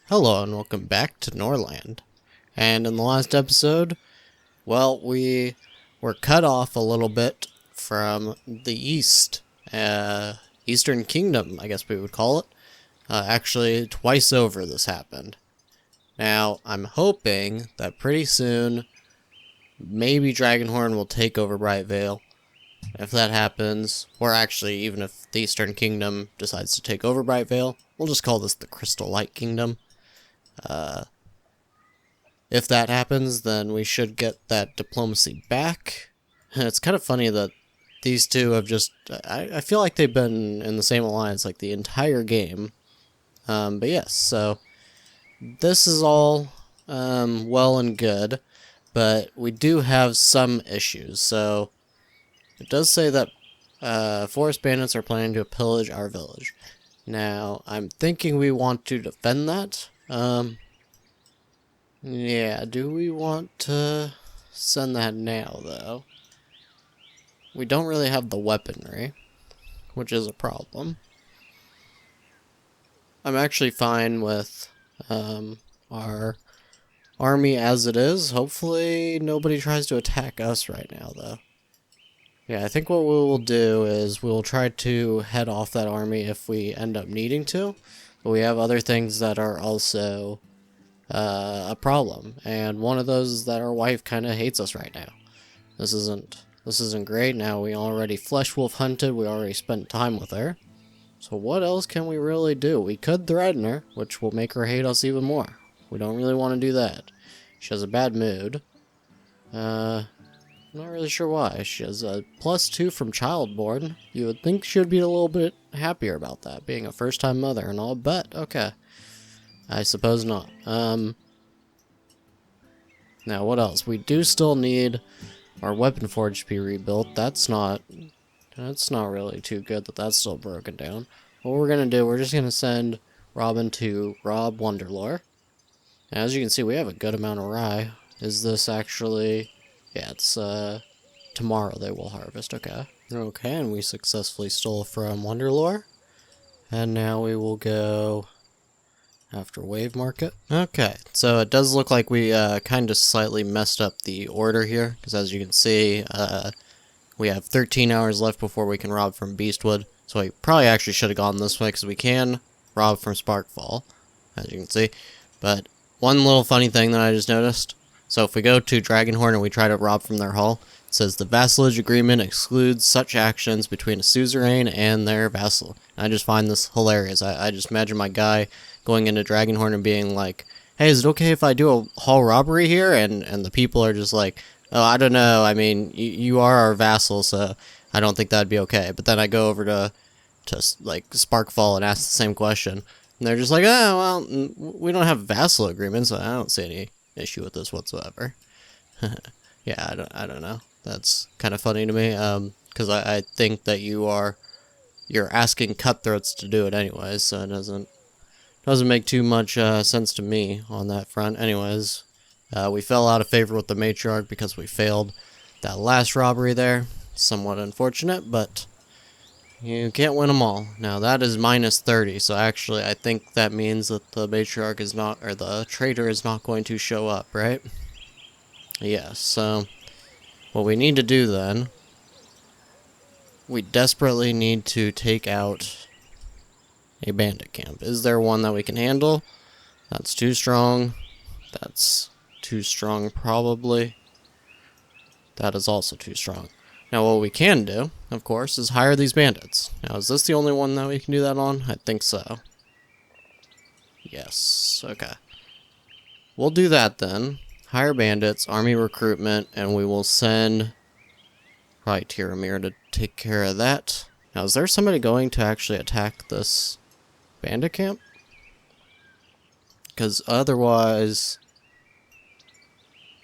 Hello and welcome back to Norland. And in the last episode, well, we were cut off a little bit from the East. Eastern Kingdom, I guess we would call it. Actually, twice over this happened. Now, I'm hoping that pretty soon, maybe Dragonhorn will take over Brightvale. If that happens, or actually, even if the Eastern Kingdom decides to take over Brightvale, we'll just call this the Crystal Light Kingdom. If that happens, then we should get that diplomacy back. And it's kind of funny that these two have just... I feel like they've been in the same alliance like the entire game. But yes, so this is all well and good, but we do have some issues. So it does say that forest bandits are planning to pillage our village. Now, I'm thinking we want to defend that. Yeah, do we want to send that now, though? We don't really have the weaponry, which is a problem. I'm actually fine with our army as it is. Hopefully nobody tries to attack us right now, though. Yeah, I think what we will do is we'll try to head off that army if we end up needing to. But we have other things that are also a problem, and one of those is that our wife kind of hates us right now. This isn't great. Now we already flesh wolf hunted, we already spent time with her, so what else can we really do? We could threaten her, which will make her hate us even more. We don't really want to do that. She has a bad mood. Not really sure why. She has a +2 from childborn. You would think she would be a little bit happier about that, being a first-time mother and all, but okay. I suppose not. Now, what else? We do still need our weapon forge to be rebuilt. That's not really too good that that's still broken down. What we're going to do, we're just going to send Robin to rob Wonderlore. Now, as you can see, we have a good amount of rye. Is this actually... Yeah, it's tomorrow they will harvest. Okay. Okay, and we successfully stole from Wonderlore. And now we will go... after Wave Market. Okay, so it does look like we kind of slightly messed up the order here, because as you can see, we have 13 hours left before we can rob from Beastwood, so we probably actually should have gone this way, because we can rob from Sparkfall, as you can see. But one little funny thing that I just noticed, so if we go to Dragonhorn and we try to rob from their hull, it says the vassalage agreement excludes such actions between a suzerain and their vassal. And I just find this hilarious. I just imagine my guy going into Dragonhorn and being like, hey, is it okay if I do a hall robbery here? And the people are just like, oh, I don't know. I mean, you are our vassal, so I don't think that'd be okay. But then I go over to like Sparkfall and ask the same question. And they're just like, oh, well, we don't have vassal agreements, so I don't see any issue with this whatsoever. Yeah, I don't know. That's kind of funny to me, because I think that you're asking cutthroats to do it anyways, so it doesn't make too much sense to me on that front. Anyways, we fell out of favor with the matriarch because we failed that last robbery there. Somewhat unfortunate, but you can't win them all. Now that is -30, so actually I think that means that the matriarch is not, or the traitor is not going to show up, right? Yes, so what we need to do then, we desperately need to take out a bandit camp. Is there one that we can handle? That's too strong. That's too strong, probably. That is also too strong. Now, what we can do, of course, is hire these bandits. Now, is this the only one that we can do that on? I think so. Yes, okay. We'll do that then. Hire bandits, army recruitment, and we will send probably Tiramir to take care of that. Now, is there somebody going to actually attack this bandit camp? Because otherwise,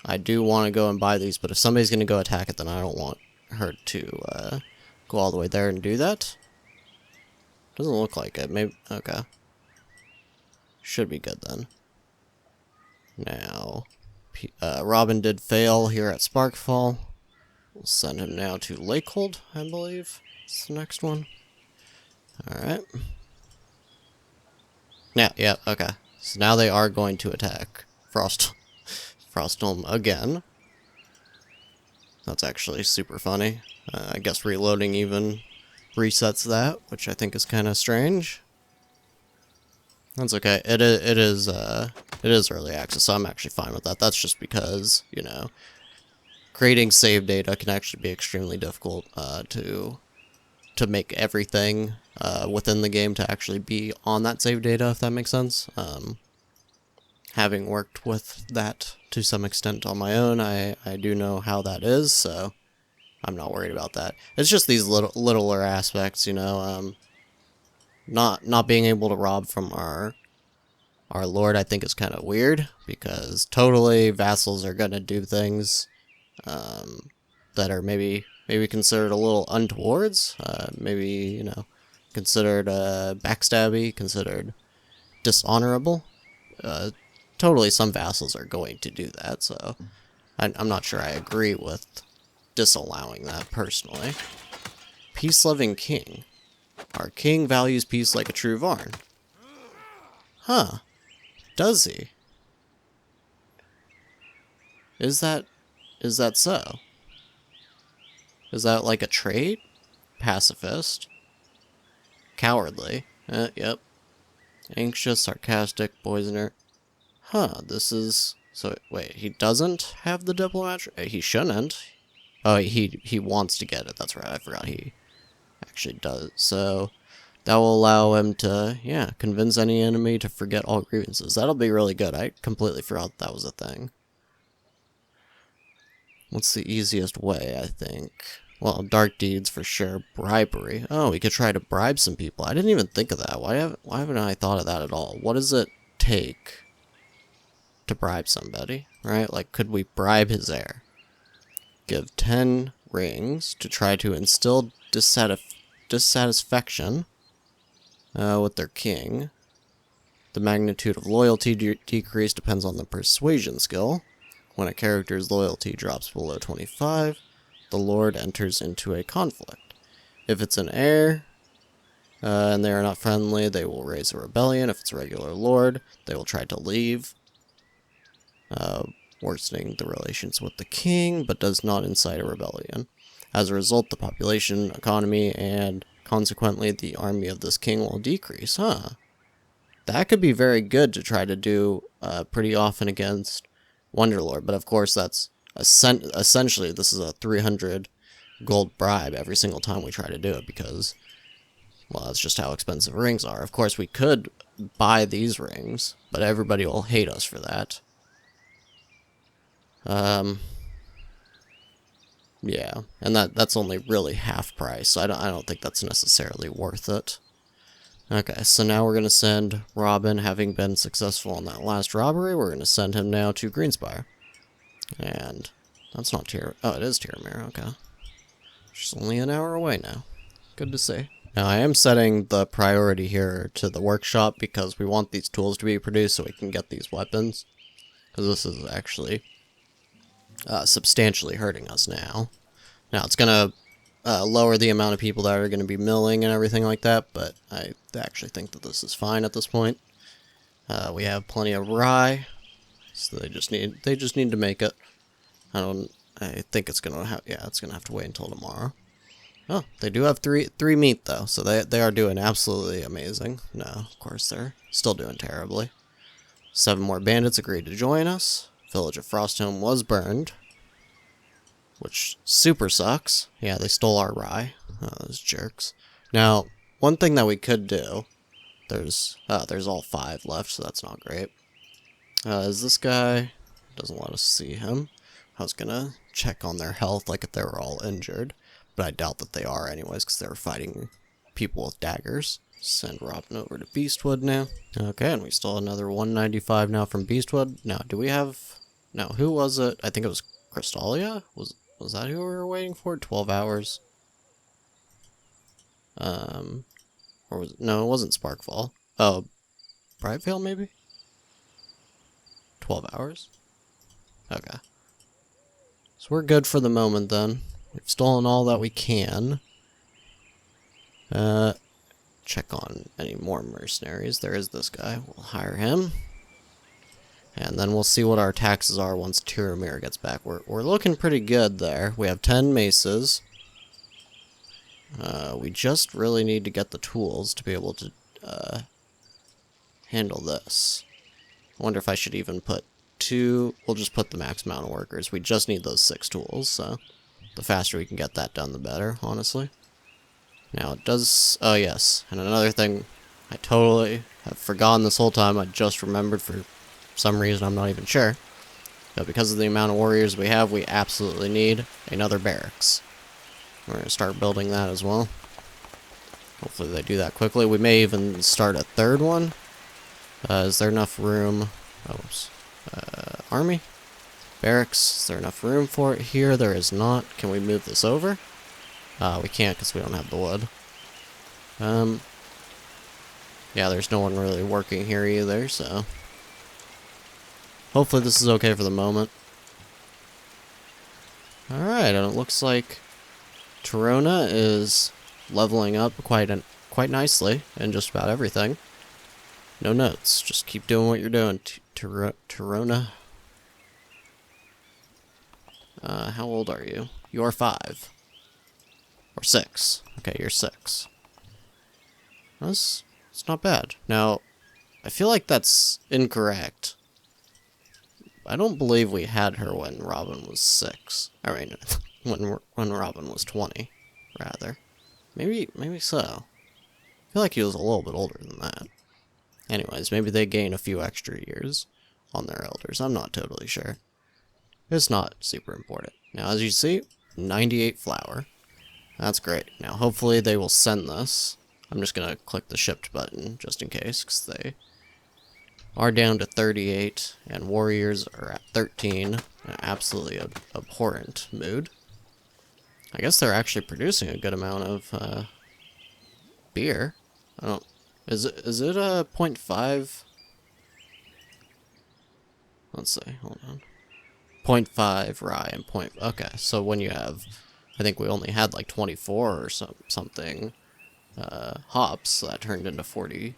I do want to go and buy these, but if somebody's going to go attack it, then I don't want her to go all the way there and do that. Doesn't look like it. Maybe, okay. Should be good then. Now, Robin did fail here at Sparkfall. We'll send him now to Lakehold, I believe. It's the next one. Alright. Yeah, okay. So now they are going to attack Frostholm again. That's actually super funny. I guess reloading even resets that, which I think is kind of strange. That's okay. It is early access, so I'm actually fine with that. That's just because, you know, creating save data can actually be extremely difficult to make everything within the game to actually be on that save data, if that makes sense. Having worked with that to some extent on my own, I do know how that is, so I'm not worried about that. It's just these littler aspects, you know. Not being able to rob from our lord, I think, is kind of weird, because totally vassals are gonna do things that are maybe considered a little untowards, maybe, you know, considered backstabby, considered dishonorable. Totally, some vassals are going to do that, so I'm not sure I agree with disallowing that personally. Peace-loving king. Our king values peace like a true Varn. Huh. Does he? Is that so? Is that like a trait? Pacifist. Cowardly. Yep. Anxious, sarcastic, poisoner. Huh, this is... So, wait, he doesn't have the diplomat? He shouldn't. Oh, he wants to get it. That's right, I forgot he actually does. So, that will allow him to, yeah, convince any enemy to forget all grievances. That'll be really good. I completely forgot that was a thing. What's the easiest way, I think? Well, dark deeds for sure. Bribery. Oh, we could try to bribe some people. I didn't even think of that. Why haven't I thought of that at all? What does it take to bribe somebody, right? Like, could we bribe his heir? Give 10 rings to try to instill dissatisfaction with their king. The magnitude of loyalty decrease depends on the persuasion skill. When a character's loyalty drops below 25, the lord enters into a conflict. If it's an heir, and they are not friendly, they will raise a rebellion. If it's a regular lord, they will try to leave, worsening the relations with the king, but does not incite a rebellion. As a result, the population, economy, and consequently the army of this king will decrease. Huh. That could be very good to try to do pretty often against Wonderlord, but of course that's essentially this is a 300 gold bribe every single time we try to do it, because, well, that's just how expensive rings are. Of course, we could buy these rings, but everybody will hate us for that. Yeah, and that's only really half price, so I don't think that's necessarily worth it. Okay, so now we're going to send Robin, having been successful in that last robbery, we're going to send him now to Greenspire. And that's not oh, it is Tyramir, okay. She's only an hour away now. Good to see. Now, I am setting the priority here to the workshop because we want these tools to be produced so we can get these weapons. Because this is actually substantially hurting us now. Now, it's going to lower the amount of people that are going to be milling and everything like that, but I actually think that this is fine at this point. We have plenty of rye, so they just need to make it. I think it's gonna have to wait until tomorrow. Oh, they do have three meat though, so they are doing absolutely amazing. No, of course they're still doing terribly. 7 more bandits agreed to join us. Village of Frostholm was burned, which super sucks. Yeah, they stole our rye. Oh, those jerks. Now, one thing that we could do, there's all 5 left, so that's not great. Is this guy? Doesn't let us see him. I was gonna check on their health, like if they were all injured, but I doubt that they are anyways, because they were fighting people with daggers. Send Robin over to Beastwood now. Okay, and we still have another 195 now from Beastwood. Now, do we have... Now, who was it? I think it was Crystalia? Was that who we were waiting for? 12 hours? Or was it... No, it wasn't Sparkfall. Oh, Brightvale, maybe? 12 hours? Okay. So we're good for the moment, then. We've stolen all that we can. Check on any more mercenaries. There is this guy. We'll hire him. And then we'll see what our taxes are once Tiramir gets back. We're looking pretty good there. We have 10 maces. We just really need to get the tools to be able to handle this. I wonder if I should even put 2... We'll just put the max amount of workers. We just need those 6 tools, so the faster we can get that done, the better, honestly. Now, it does... Oh, yes. And another thing I totally have forgotten this whole time. I just remembered for some reason, I'm not even sure. But because of the amount of warriors we have, we absolutely need another barracks. We're going to start building that as well. Hopefully they do that quickly. We may even start a 3rd one. Is there enough room? Army? Barracks. Is there enough room for it here? There is not. Can we move this over? We can't because we don't have the wood. Yeah, there's no one really working here either, so... Hopefully this is okay for the moment. Alright, and it looks like Torona is leveling up quite nicely in just about everything. No notes. Just keep doing what you're doing, Torona. How old are you? You're 5. Or 6. Okay, you're 6. It's not bad. Now, I feel like that's incorrect. I don't believe we had her when Robin was 6. I mean, when Robin was 20, rather. Maybe so. I feel like he was a little bit older than that. Anyways, maybe they gain a few extra years on their elders. I'm not totally sure. It's not super important. Now, as you see, 98 flour. That's great. Now, hopefully they will send this. I'm just going to click the shipped button just in case, because they are down to 38, and warriors are at 13. An absolutely abhorrent mood. I guess they're actually producing a good amount of beer. I don't... Is it a 0.5? Let's see, hold on. 0.5 rye and point... Okay, so when you have... I think we only had like 24 or something hops, so that turned into 40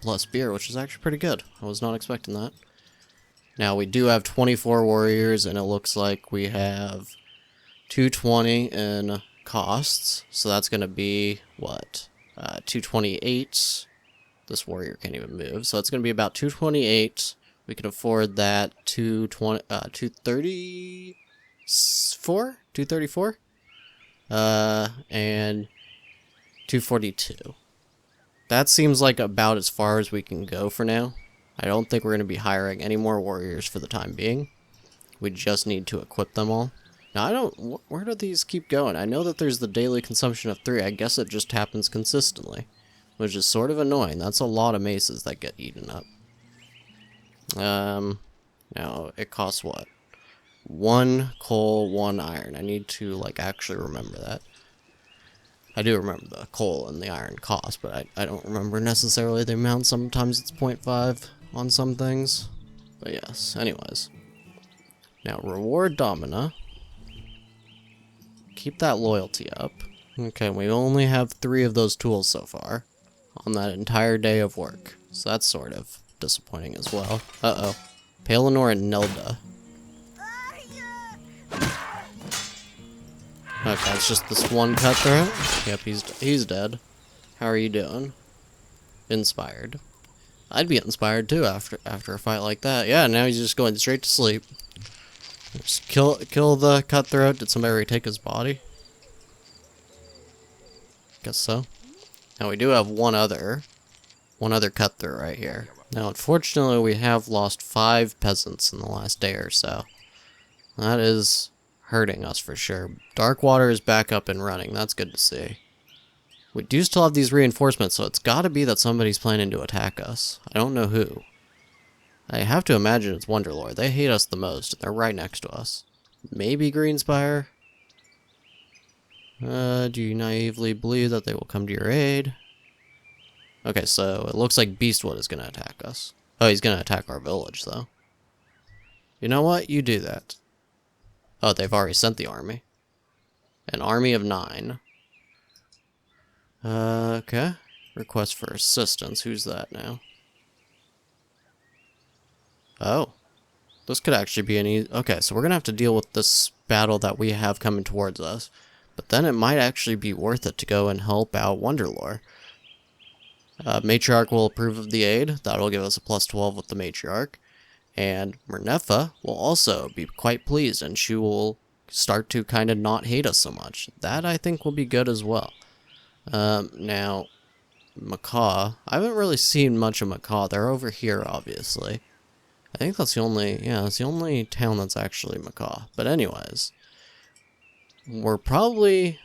plus beer, which is actually pretty good. I was not expecting that. Now, we do have 24 warriors, and it looks like we have 220 in costs, so that's going to be, what, 228. This warrior can't even move, so it's going to be about 228. We can afford that. 234? And 242. That seems like about as far as we can go for now. I don't think we're going to be hiring any more warriors for the time being. We just need to equip them all. Now, where do these keep going? I know that there's the daily consumption of 3. I guess it just happens consistently, which is sort of annoying. That's a lot of maces that get eaten up. Now, it costs what? 1 coal, 1 iron. I need to, like, actually remember that. I do remember the coal and the iron cost, but I don't remember necessarily the amount. Sometimes it's 0.5 on some things. But yes, anyways. Now, reward Domina. Keep that loyalty up. Okay, we only have 3 of those tools so far on that entire day of work. So that's sort of disappointing as well. Uh-oh. Palinor and Nelda. Okay, it's just this one cutthroat. Yep, he's dead. How are you doing? Inspired. I'd be inspired too after a fight like that. Yeah, now he's just going straight to sleep. Just kill the cutthroat. Did somebody already take his body? Guess so. Now we do have one other cutthroat right here. Now, unfortunately, we have lost 5 peasants in the last day or so. That is hurting us for sure. Darkwater is back up and running. That's good to see. We do still have these reinforcements, so it's got to be that somebody's planning to attack us. I don't know who. I have to imagine it's Wonderlord. They hate us the most, and they're right next to us. Maybe Greenspire? Do you naively believe that they will come to your aid? Okay, so it looks like Beastwood is going to attack us. Oh, he's going to attack our village, though. You know what? You do that. Oh, they've already sent the army. An army of 9. Okay. Request for assistance. Who's that now? Oh. This could actually be an easy... Okay, so we're gonna have to deal with this battle that we have coming towards us. But then it might actually be worth it to go and help out Wonderlore. Matriarch will approve of the aid. That'll give us a +12 with the Matriarch. And Myrnefa will also be quite pleased, and she will start to kind of not hate us so much. That, I think, will be good as well. Now, Macaw. I haven't really seen much of Macaw. They're over here, obviously. I think that's the only... Yeah, that's the only town that's actually Macaw. But anyways, we're probably...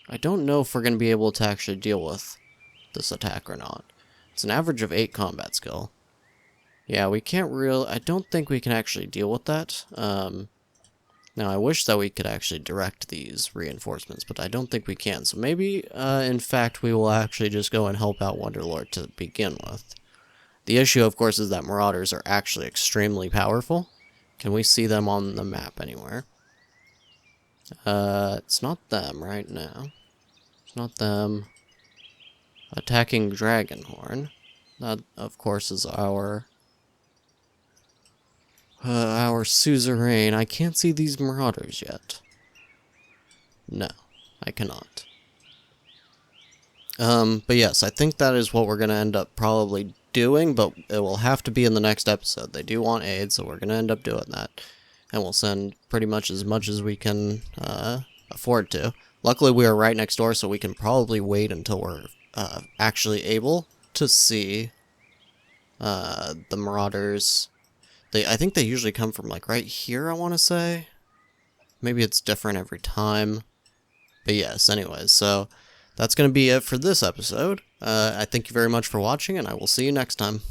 I don't know if we're going to be able to actually deal with this attack or not. It's an average of 8 combat skill. Yeah, we can't really... I don't think we can actually deal with that. Now, I wish that we could actually direct these reinforcements, but I don't think we can. So maybe, in fact, we will actually just go and help out Wonderlord to begin with. The issue, of course, is that Marauders are actually extremely powerful. Can we see them on the map anywhere? It's not them right now. It's not them. Attacking Dragonhorn. That, of course, is our suzerain. I can't see these Marauders yet. No, I cannot. But yes, I think that is what we're going to end up probably doing, but it will have to be in the next episode. They do want aid, so we're going to end up doing that. And we'll send pretty much as we can afford to. Luckily, we are right next door, so we can probably wait until we're actually able to see the Marauders. I think they usually come from, like, right here, I want to say. Maybe it's different every time. But yes, anyways, so that's going to be it for this episode. I thank you very much for watching, and I will see you next time.